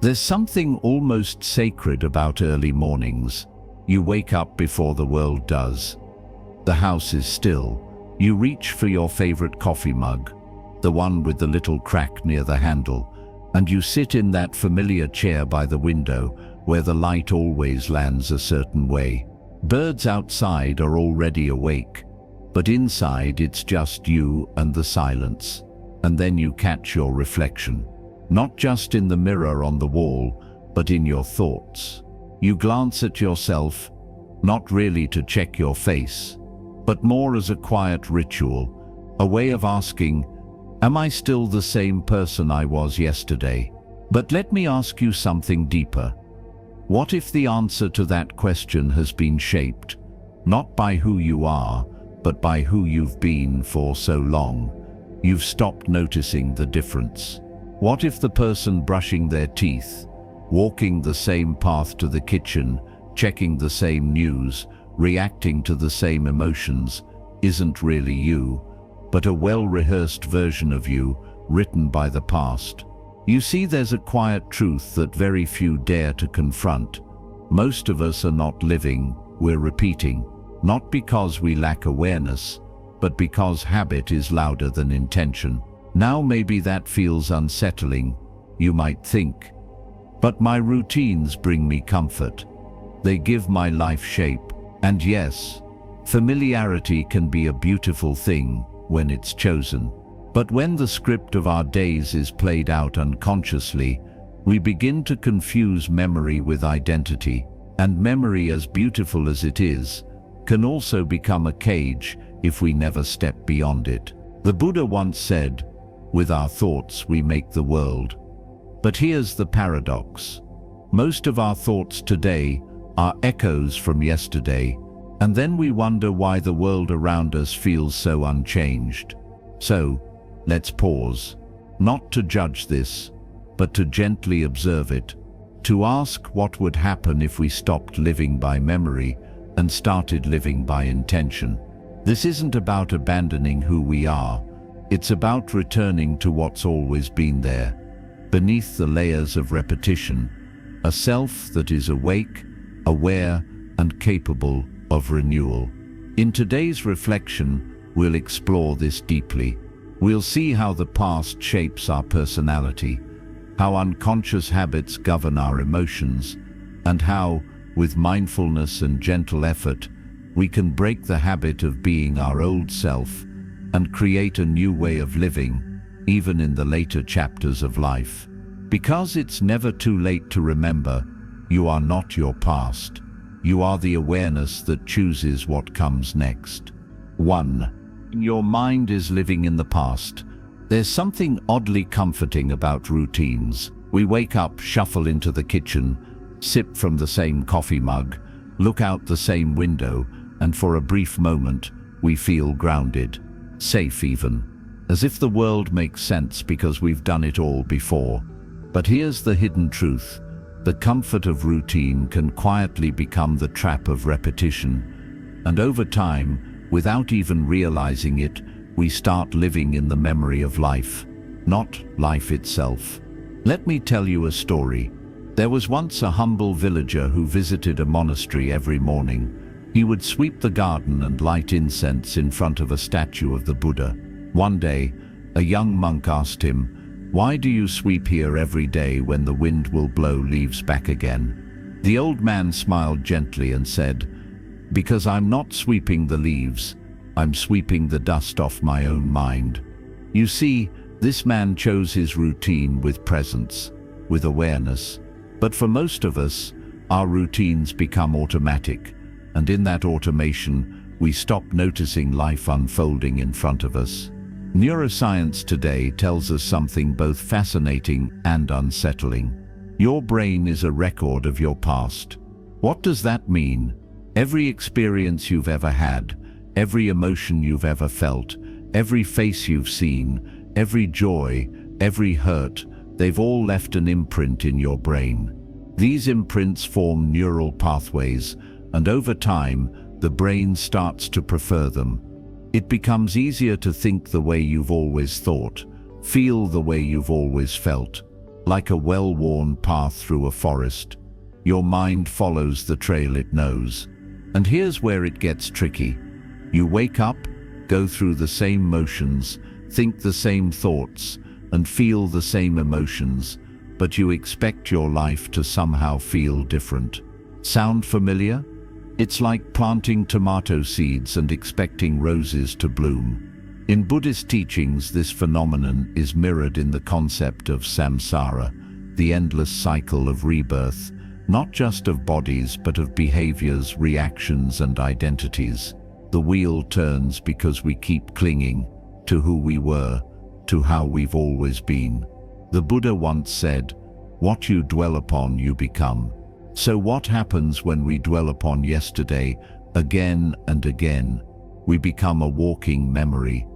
There's something almost sacred about early mornings. You wake up before the world does. The house is still. You reach for your favorite coffee mug, the one with the little crack near the handle, and you sit in that familiar chair by the window where the light always lands a certain way. Birds outside are already awake, but inside it's just you and the silence. And then you catch your reflection, not just in the mirror on the wall, but in your thoughts. You glance at yourself, not really to check your face, but more as a quiet ritual, a way of asking, am I still the same person I was yesterday? But let me ask you something deeper. What if the answer to that question has been shaped, not by who you are, but by who you've been for so long? You've stopped noticing the difference. What if the person brushing their teeth, walking the same path to the kitchen, checking the same news, reacting to the same emotions, isn't really you, but a well-rehearsed version of you, written by the past? You see, there's a quiet truth that very few dare to confront. Most of us are not living, we're repeating, not because we lack awareness, but because habit is louder than intention. Now maybe that feels unsettling, you might think. But my routines bring me comfort. They give my life shape. And yes, familiarity can be a beautiful thing when it's chosen. But when the script of our days is played out unconsciously, we begin to confuse memory with identity. And memory, as beautiful as it is, can also become a cage if we never step beyond it. The Buddha once said, with our thoughts we make the world. But here's the paradox. Most of our thoughts today are echoes from yesterday, and then we wonder why the world around us feels so unchanged. So, let's pause, not to judge this, but to gently observe it, to ask what would happen if we stopped living by memory and started living by intention. This isn't about abandoning who we are, it's about returning to what's always been there, beneath the layers of repetition, a self that is awake, aware, and capable of renewal. In today's reflection, we'll explore this deeply. We'll see how the past shapes our personality, how unconscious habits govern our emotions, and how, with mindfulness and gentle effort, we can break the habit of being our old self and create a new way of living, even in the later chapters of life. Because it's never too late to remember, you are not your past. You are the awareness that chooses what comes next. 1. Your mind is living in the past. There's something oddly comforting about routines. We wake up, shuffle into the kitchen, sip from the same coffee mug, look out the same window, and for a brief moment, we feel grounded, safe even, as if the world makes sense because we've done it all before. But here's the hidden truth. The comfort of routine can quietly become the trap of repetition, and over time, without even realizing it, we start living in the memory of life, not life itself. Let me tell you a story. There was once a humble villager who visited a monastery every morning. He would sweep the garden and light incense in front of a statue of the Buddha. One day, a young monk asked him, "Why do you sweep here every day when the wind will blow leaves back again?" The old man smiled gently and said, "Because I'm not sweeping the leaves, I'm sweeping the dust off my own mind." You see, this man chose his routine with presence, with awareness. But for most of us, our routines become automatic, and in that automation, we stop noticing life unfolding in front of us. Neuroscience today tells us something both fascinating and unsettling. Your brain is a record of your past. What does that mean? Every experience you've ever had, every emotion you've ever felt, every face you've seen, every joy, every hurt, they've all left an imprint in your brain. These imprints form neural pathways, and over time, the brain starts to prefer them. It becomes easier to think the way you've always thought, feel the way you've always felt, Like a well-worn path through a forest, your mind follows the trail it knows. And here's where it gets tricky. You wake up, go through the same motions, think the same thoughts, and feel the same emotions, but you expect your life to somehow feel different. Sound familiar? It's like planting tomato seeds and expecting roses to bloom. In Buddhist teachings, this phenomenon is mirrored in the concept of samsara, the endless cycle of rebirth, not just of bodies but of behaviors, reactions, and identities. The wheel turns because we keep clinging to who we were, to how we've always been. The Buddha once said, "What you dwell upon, you become." So what happens when we dwell upon yesterday again and again? We become a walking memory,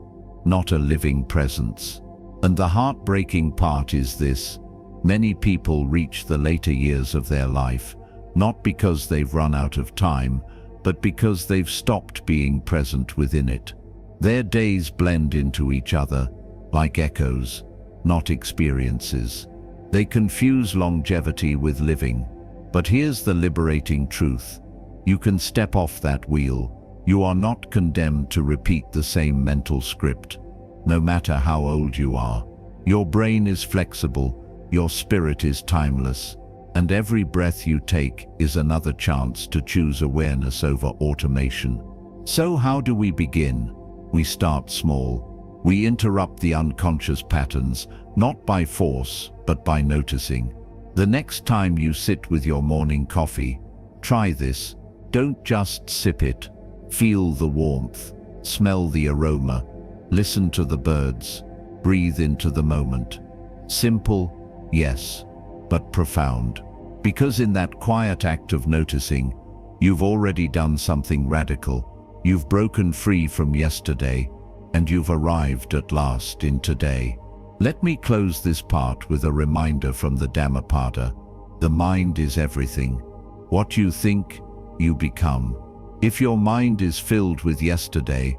not a living presence. And the heartbreaking part is this: many people reach the later years of their life, not because they've run out of time, but because they've stopped being present within it. Their days blend into each other, like echoes, not experiences. They confuse longevity with living. But here's the liberating truth. You can step off that wheel. You are not condemned to repeat the same mental script, no matter how old you are. Your brain is flexible, your spirit is timeless, and every breath you take is another chance to choose awareness over automation. So how do we begin? We start small. We interrupt the unconscious patterns, not by force, but by noticing. The next time you sit with your morning coffee, try this. Don't just sip it. Feel the warmth, smell the aroma, listen to the birds, breathe into the moment. Simple, yes, but profound. Because in that quiet act of noticing, you've already done something radical. You've broken free from yesterday, and you've arrived at last in today. Let me close this part with a reminder from the Dhammapada. The mind is everything. What you think, you become. If your mind is filled with yesterday,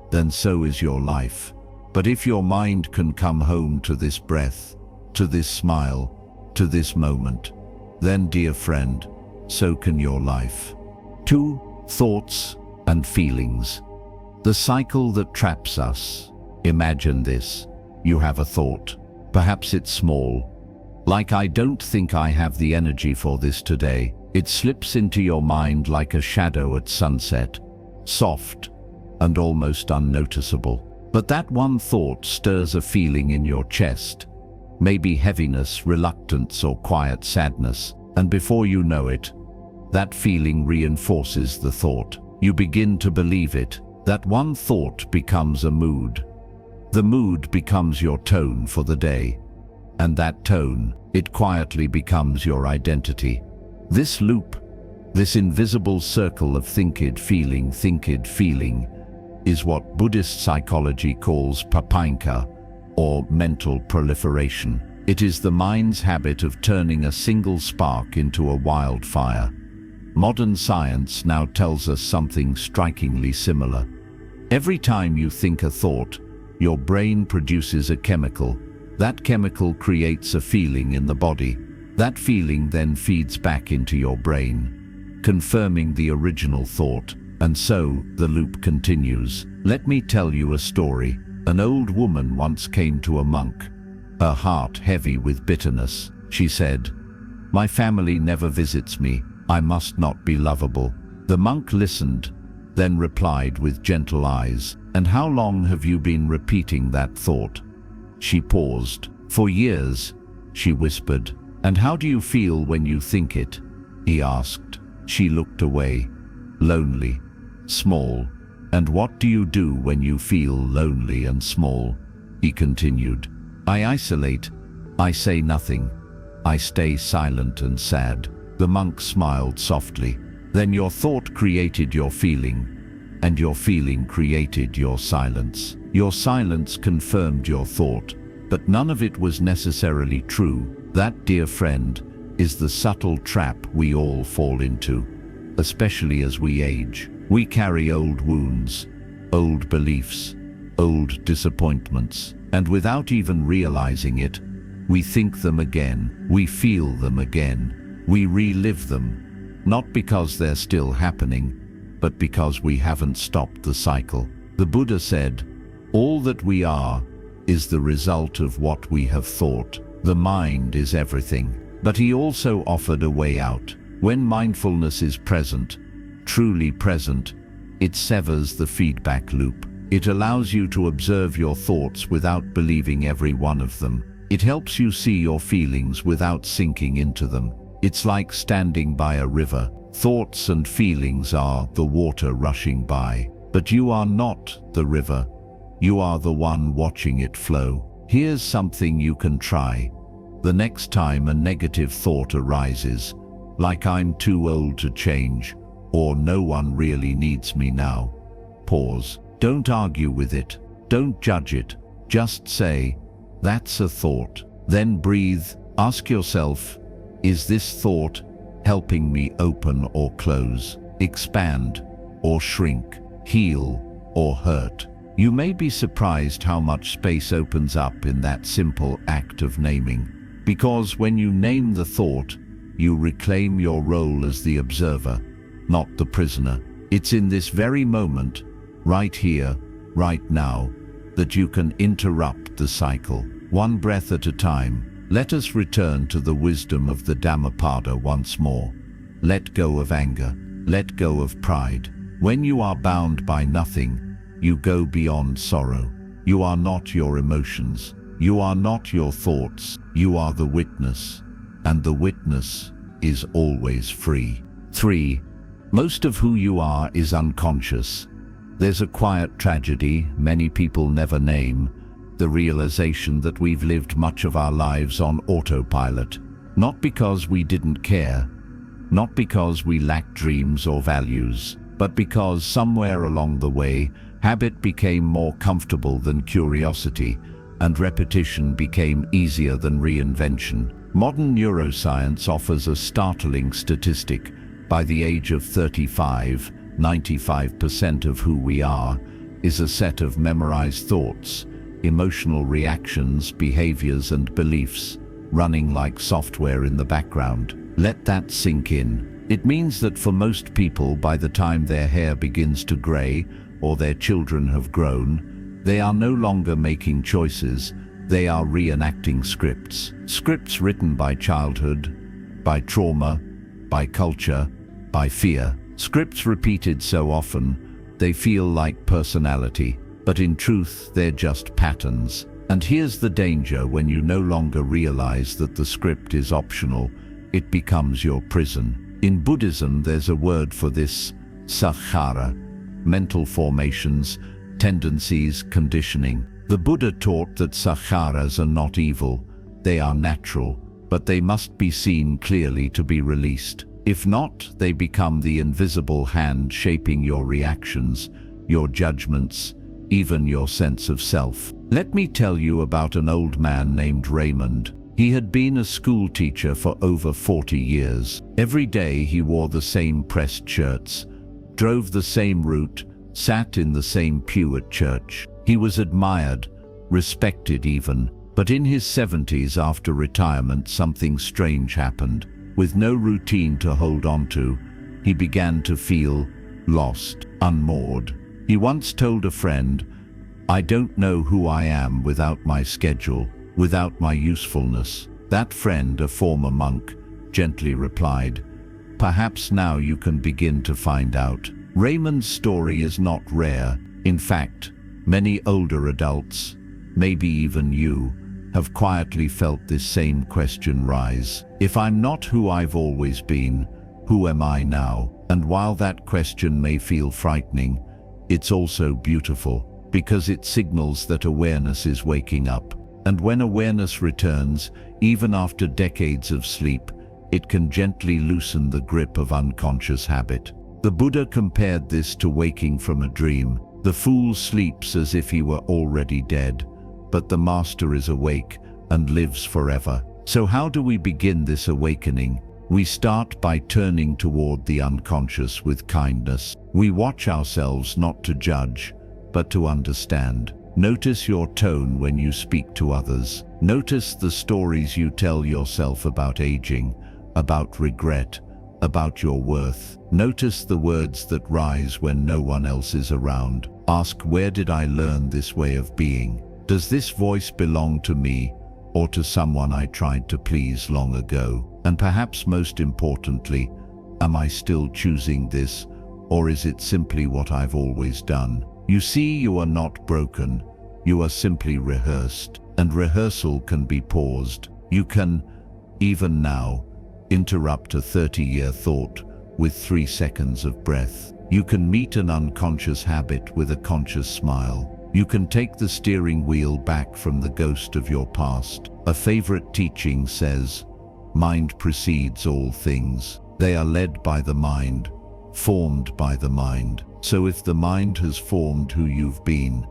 then so is your life. But if your mind can come home to this breath, to this smile, to this moment, then, dear friend, so can your life. 2. Thoughts and feelings. The cycle that traps us. Imagine this. You have a thought. Perhaps it's small. Like, I don't think I have the energy for this today. It slips into your mind like a shadow at sunset, soft and almost unnoticeable. But that one thought stirs a feeling in your chest, maybe heaviness, reluctance, or quiet sadness. And before you know it, that feeling reinforces the thought. You begin to believe it. That one thought becomes a mood. The mood becomes your tone for the day. And that tone, it quietly becomes your identity. This loop, this invisible circle of thinked feeling, is what Buddhist psychology calls papainka, or mental proliferation. It is the mind's habit of turning a single spark into a wildfire. Modern science now tells us something strikingly similar. Every time you think a thought, your brain produces a chemical. That chemical creates a feeling in the body. That feeling then feeds back into your brain, confirming the original thought. And so, the loop continues. Let me tell you a story. An old woman once came to a monk, her heart heavy with bitterness. She said, "My family never visits me. I must not be lovable." The monk listened, then replied with gentle eyes, "And how long have you been repeating that thought?" She paused. "For years," she whispered. "And how do you feel when you think it?" he asked. She looked away. "Lonely, small." "And what do you do when you feel lonely and small?" he continued. "I isolate. I say nothing. I stay silent and sad." The monk smiled softly. "Then your thought created your feeling, and your feeling created your silence. Your silence confirmed your thought, but none of it was necessarily true." That, dear friend, is the subtle trap we all fall into, especially as we age. We carry old wounds, old beliefs, old disappointments, and without even realizing it, We think them again, we feel them again, we relive them, not because they're still happening, but because we haven't stopped the cycle. The Buddha said, "All that we are is the result of what we have thought. The mind is everything." But he also offered a way out. When mindfulness is present, truly present, it severs the feedback loop. It allows you to observe your thoughts without believing every one of them. It helps you see your feelings without sinking into them. It's like standing by a river. Thoughts and feelings are the water rushing by. But you are not the river. You are the one watching it flow. Here's something you can try. The next time a negative thought arises, like "I'm too old to change," or "no one really needs me now," pause. Don't argue with it. Don't judge it. Just say, "That's a thought." Then breathe. Ask yourself, is this thought helping me open or close, expand or shrink, heal or hurt? You may be surprised how much space opens up in that simple act of naming. Because when you name the thought, you reclaim your role as the observer, not the prisoner. It's in this very moment, right here, right now, that you can interrupt the cycle. One breath at a time. Let us return to the wisdom of the Dhammapada once more. Let go of anger. Let go of pride. When you are bound by nothing, you go beyond sorrow. You are not your emotions. You are not your thoughts. You are the witness. And the witness is always free. 3. Most of who you are is unconscious. There's a quiet tragedy many people never name, the realization that we've lived much of our lives on autopilot, not because we didn't care, not because we lacked dreams or values, but because somewhere along the way, habit became more comfortable than curiosity, and repetition became easier than reinvention. Modern neuroscience offers a startling statistic. By the age of 35, 95% of who we are is a set of memorized thoughts, emotional reactions, behaviors, and beliefs, running like software in the background. Let that sink in. It means that for most people, by the time their hair begins to gray or their children have grown, they are no longer making choices, they are reenacting scripts. Scripts written by childhood, by trauma, by culture, by fear. Scripts repeated so often, they feel like personality, but in truth, they're just patterns. And here's the danger: when you no longer realize that the script is optional, it becomes your prison. In Buddhism, there's a word for this: sankhara, mental formations, tendencies, conditioning. The Buddha taught that sankharas are not evil, they are natural, but they must be seen clearly to be released. If not, they become the invisible hand shaping your reactions, your judgments, even your sense of self. Let me tell you about an old man named Raymond. He had been a school teacher for over 40 years. Every day he wore the same pressed shirts, drove the same route, sat in the same pew at church. He was admired, respected even. But in his 70s, after retirement, something strange happened. With no routine to hold on to, he began to feel lost, unmoored. He once told a friend, "I don't know who I am without my schedule, without my usefulness." That friend, a former monk, gently replied, "Perhaps now you can begin to find out." Raymond's story is not rare. In fact, many older adults, maybe even you, have quietly felt this same question rise. If I'm not who I've always been, who am I now? And while that question may feel frightening, it's also beautiful, because it signals that awareness is waking up. And when awareness returns, even after decades of sleep, it can gently loosen the grip of unconscious habit. The Buddha compared this to waking from a dream. The fool sleeps as if he were already dead, but the master is awake and lives forever. So how do we begin this awakening? We start by turning toward the unconscious with kindness. We watch ourselves not to judge, but to understand. Notice your tone when you speak to others. Notice the stories you tell yourself about aging, about regret, about your worth. Notice the words that rise when no one else is around. Ask, where did I learn this way of being? Does this voice belong to me or to someone I tried to please long ago? And perhaps most importantly, am I still choosing this, or is it simply what I've always done? You see, you are not broken. You are simply rehearsed, and rehearsal can be paused. You can, even now, interrupt a 30-year thought with 3 seconds of breath. You can meet an unconscious habit with a conscious smile. You can take the steering wheel back from the ghost of your past. A favorite teaching says, mind precedes all things. They are led by the mind, formed by the mind. So if the mind has formed who you've been,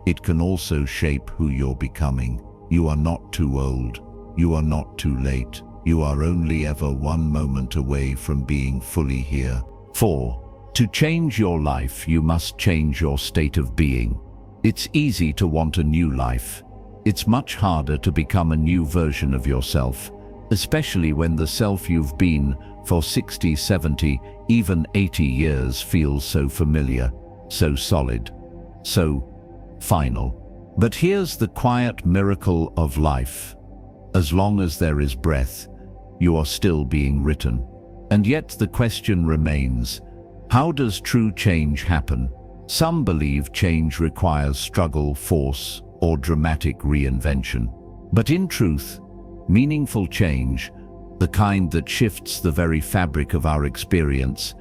it can also shape who you're becoming. You are not too old. You are not too late. You are only ever one moment away from being fully here. 4. To change your life, you must change your state of being. It's easy to want a new life. It's much harder to become a new version of yourself, especially when the self you've been for 60, 70, even 80 years feels so familiar, so solid, so final. But here's the quiet miracle of life. As long as there is breath, you are still being written. And yet the question remains, how does true change happen? Some believe change requires struggle, force, or dramatic reinvention. But in truth, meaningful change, the kind that shifts the very fabric of our experience,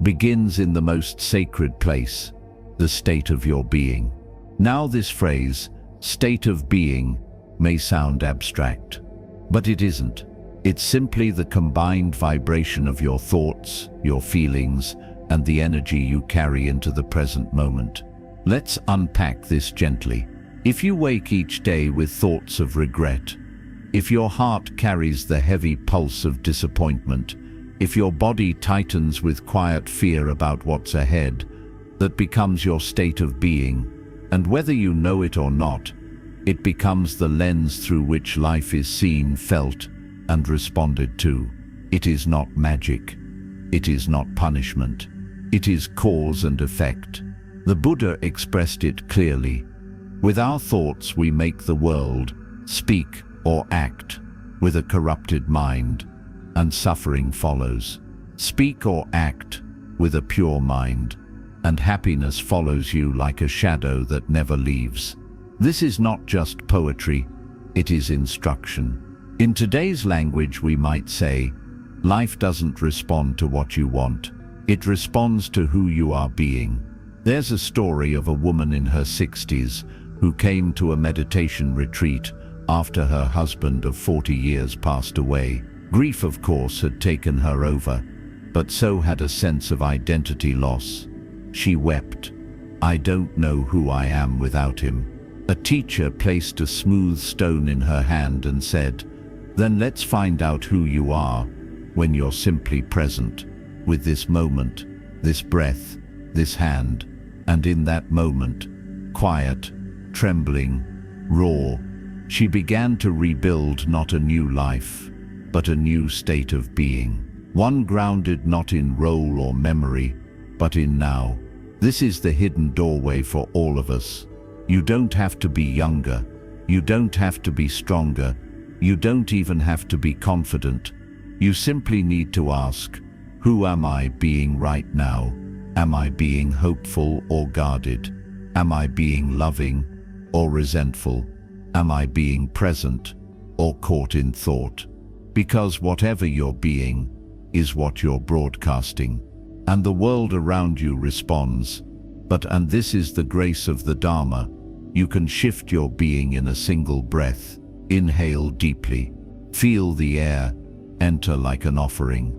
begins in the most sacred place, the state of your being. Now this phrase, state of being, may sound abstract, but it isn't. It's simply the combined vibration of your thoughts, your feelings, and the energy you carry into the present moment. Let's unpack this gently. If you wake each day with thoughts of regret, if your heart carries the heavy pulse of disappointment, if your body tightens with quiet fear about what's ahead, that becomes your state of being. And whether you know it or not, it becomes the lens through which life is seen, felt, and responded to. It is not magic. It is not punishment. It is cause and effect. The Buddha expressed it clearly. With our thoughts we make the world, speak or act with a corrupted mind, and suffering follows. Speak or act with a pure mind, and happiness follows you like a shadow that never leaves. This is not just poetry, it is instruction. In today's language we might say, life doesn't respond to what you want, it responds to who you are being. There's a story of a woman in her 60s who came to a meditation retreat after her husband of 40 years passed away. Grief, of course, had taken her over, but so had a sense of identity loss. She wept. I don't know who I am without him. A teacher placed a smooth stone in her hand and said, then let's find out who you are when you're simply present with this moment, this breath, this hand. And in that moment, quiet, trembling, raw, she began to rebuild not a new life, but a new state of being. One grounded not in role or memory, but in now. This is the hidden doorway for all of us. You don't have to be younger. You don't have to be stronger. You don't even have to be confident. You simply need to ask, who am I being right now? Am I being hopeful or guarded? Am I being loving or resentful? Am I being present or caught in thought? Because whatever you're being is what you're broadcasting, and the world around you responds. And this is the grace of the Dharma, you can shift your being in a single breath. Inhale deeply. Feel the air enter like an offering.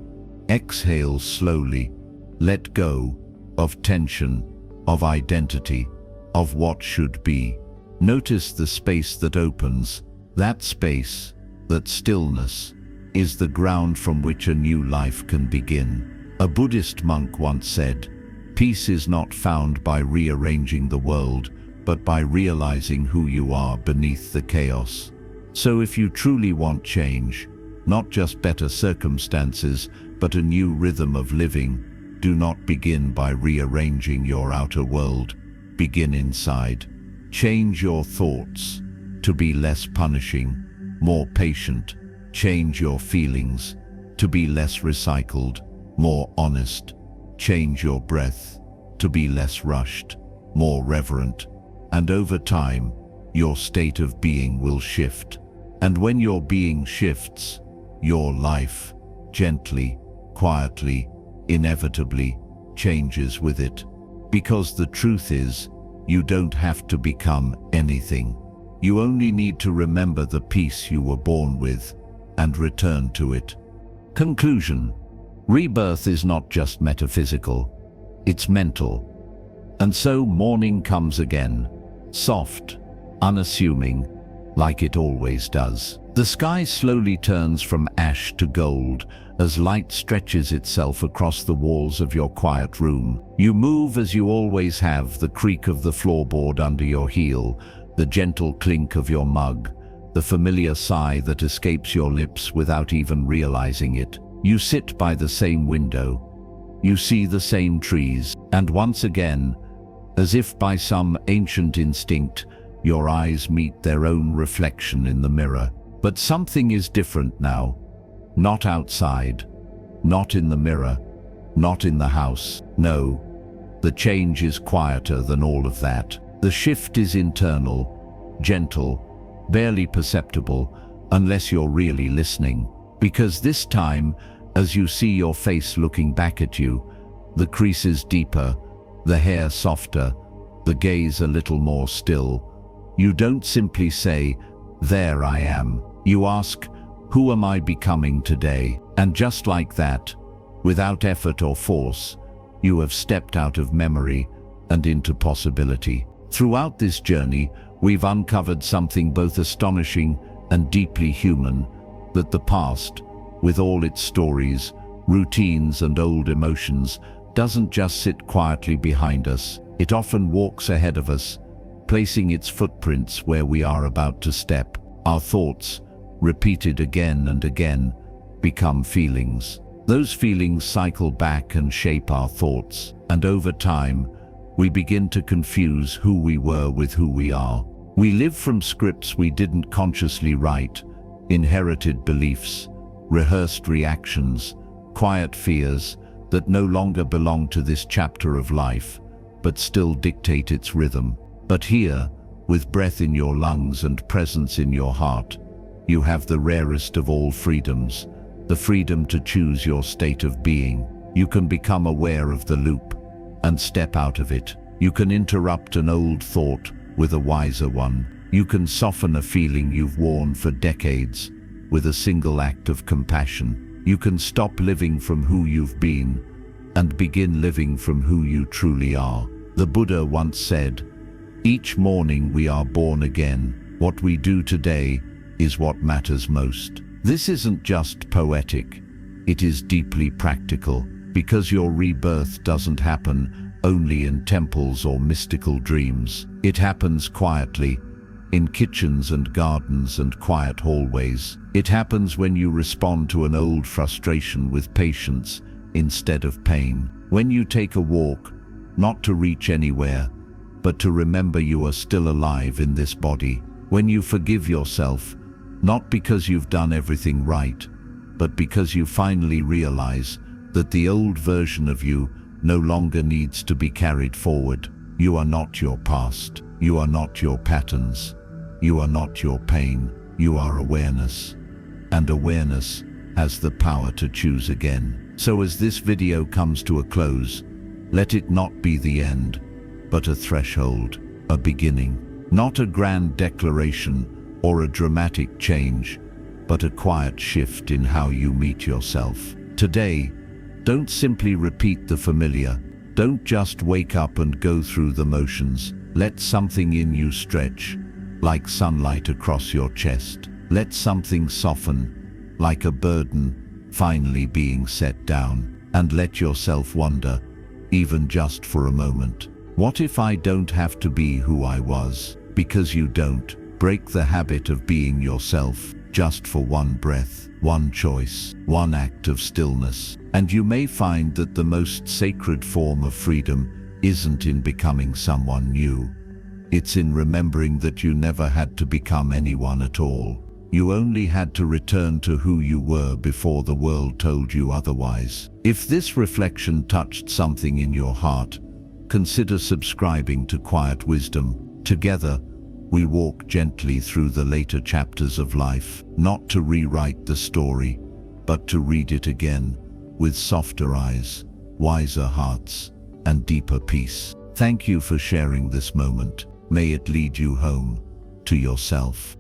Exhale slowly. Let go of tension, of identity, of what should be. Notice the space that opens. That space, that stillness, is the ground from which a new life can begin. A Buddhist monk once said, peace is not found by rearranging the world, but by realizing who you are beneath the chaos. So if you truly want change, not just better circumstances, but a new rhythm of living, do not begin by rearranging your outer world. Begin inside. Change your thoughts to be less punishing, more patient. Change your feelings to be less recycled, more honest. Change your breath to be less rushed, more reverent. And over time, your state of being will shift. And when your being shifts, your life, gently, quietly, inevitably, changes with it. Because the truth is, you don't have to become anything. You only need to remember the peace you were born with and return to it. Conclusion. Rebirth is not just metaphysical, it's mental. And so morning comes again, soft, unassuming, like it always does. The sky slowly turns from ash to gold as light stretches itself across the walls of your quiet room. You move as you always have, the creak of the floorboard under your heel, the gentle clink of your mug, the familiar sigh that escapes your lips without even realizing it. You sit by the same window. You see the same trees, and once again, as if by some ancient instinct, your eyes meet their own reflection in the mirror. But something is different now. Not outside, not in the mirror, not in the house. No, the change is quieter than all of that. The shift is internal, gentle, barely perceptible, unless you're really listening. Because this time, as you see your face looking back at you, the creases deeper, the hair softer, the gaze a little more still. You don't simply say, "There I am." You ask, "Who am I becoming today?" And just like that, without effort or force, you have stepped out of memory and into possibility. Throughout this journey, we've uncovered something both astonishing and deeply human, that the past, with all its stories, routines, and old emotions, doesn't just sit quietly behind us. It often walks ahead of us, placing its footprints where we are about to step. Our thoughts, repeated again and again, become feelings. Those feelings cycle back and shape our thoughts, and over time, we begin to confuse who we were with who we are. We live from scripts we didn't consciously write, inherited beliefs, rehearsed reactions, quiet fears that no longer belong to this chapter of life, but still dictate its rhythm. But here, with breath in your lungs and presence in your heart, you have the rarest of all freedoms, the freedom to choose your state of being. You can become aware of the loop and step out of it. You can interrupt an old thought with a wiser one. You can soften a feeling you've worn for decades with a single act of compassion. You can stop living from who you've been and begin living from who you truly are. The Buddha once said, "Each morning we are born again. What we do today is what matters most." This isn't just poetic, it is deeply practical, because your rebirth doesn't happen only in temples or mystical dreams. It happens quietly, in kitchens and gardens and quiet hallways. It happens when you respond to an old frustration with patience instead of pain. When you take a walk, not to reach anywhere, but to remember you are still alive in this body. When you forgive yourself, not because you've done everything right, but because you finally realize that the old version of you no longer needs to be carried forward. You are not your past. You are not your patterns. You are not your pain. You are awareness. And awareness has the power to choose again. So as this video comes to a close, let it not be the end, but a threshold, a beginning. Not a grand declaration or a dramatic change, but a quiet shift in how you meet yourself. Today, don't simply repeat the familiar. Don't just wake up and go through the motions. Let something in you stretch, like sunlight across your chest. Let something soften, like a burden finally being set down. And let yourself wonder, even just for a moment, What if I don't have to be who I was? Because you don't. Break the habit of being yourself, just for one breath, one choice, one act of stillness. And you may find that the most sacred form of freedom isn't in becoming someone new. It's in remembering that you never had to become anyone at all. You only had to return to who you were before the world told you otherwise. If this reflection touched something in your heart, consider subscribing to Quiet Wisdom. Together, we walk gently through the later chapters of life, not to rewrite the story, but to read it again with softer eyes, wiser hearts, and deeper peace. Thank you for sharing this moment. May it lead you home to yourself.